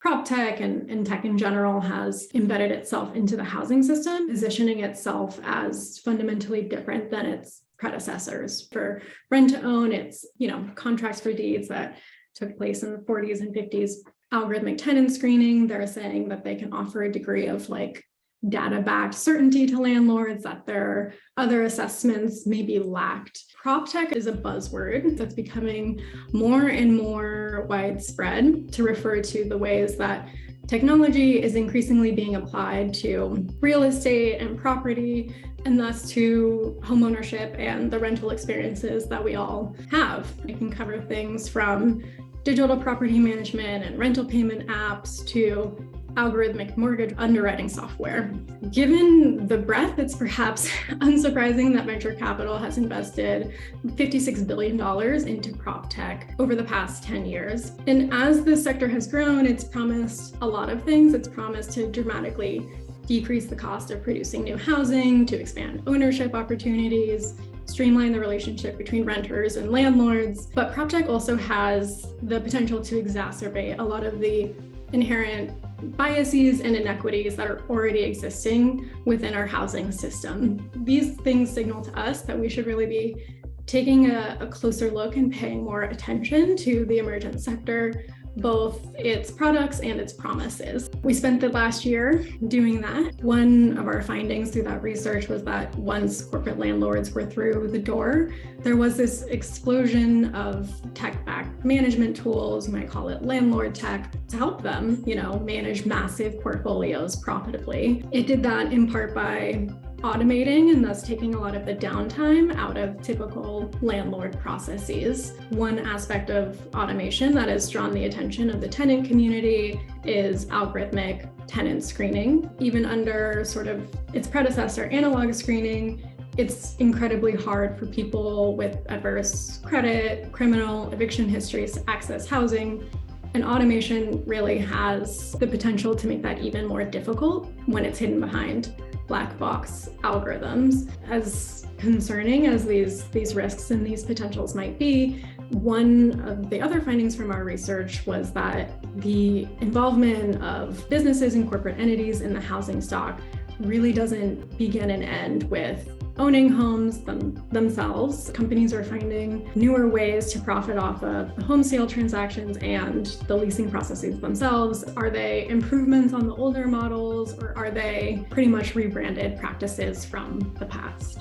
Proptech and tech in general has embedded itself into the housing system, positioning itself as fundamentally different than its predecessors. For rent to own, it's, contracts for deeds that took place in the 40s and 50s, algorithmic tenant screening. They're saying that they can offer a degree of data-backed certainty to landlords that their other assessments may be lacked. Proptech is a buzzword that's becoming more and more widespread to refer to the ways that technology is increasingly being applied to real estate and property, and thus to homeownership and the rental experiences that we all have. It can cover things from digital property management and rental payment apps to algorithmic mortgage underwriting software. Given the breadth, it's perhaps unsurprising that venture capital has invested $56 billion into PropTech over the past 10 years. And as this sector has grown, it's promised a lot of things. It's promised to dramatically decrease the cost of producing new housing, to expand ownership opportunities, streamline the relationship between renters and landlords. But PropTech also has the potential to exacerbate a lot of the inherent biases and inequities that are already existing within our housing system. These things signal to us that we should really be taking a closer look and paying more attention to the emergent sector, both its products and its promises. We spent the last year doing that. One of our findings through that research was that once corporate landlords were through the door, there was this explosion of tech-backed management tools, you might call it landlord tech, to help them, manage massive portfolios profitably. It did that in part by automating and thus taking a lot of the downtime out of typical landlord processes. One aspect of automation that has drawn the attention of the tenant community is algorithmic tenant screening. Even under sort of its predecessor, analog screening, it's incredibly hard for people with adverse credit, criminal, eviction histories to access housing. And automation really has the potential to make that even more difficult when it's hidden behind black box algorithms. As concerning as these risks and these potentials might be, one of the other findings from our research was that the involvement of businesses and corporate entities in the housing stock really doesn't begin and end with owning homes themselves. Companies are finding newer ways to profit off of the home sale transactions and the leasing processes themselves. Are they improvements on the older models, or are they pretty much rebranded practices from the past?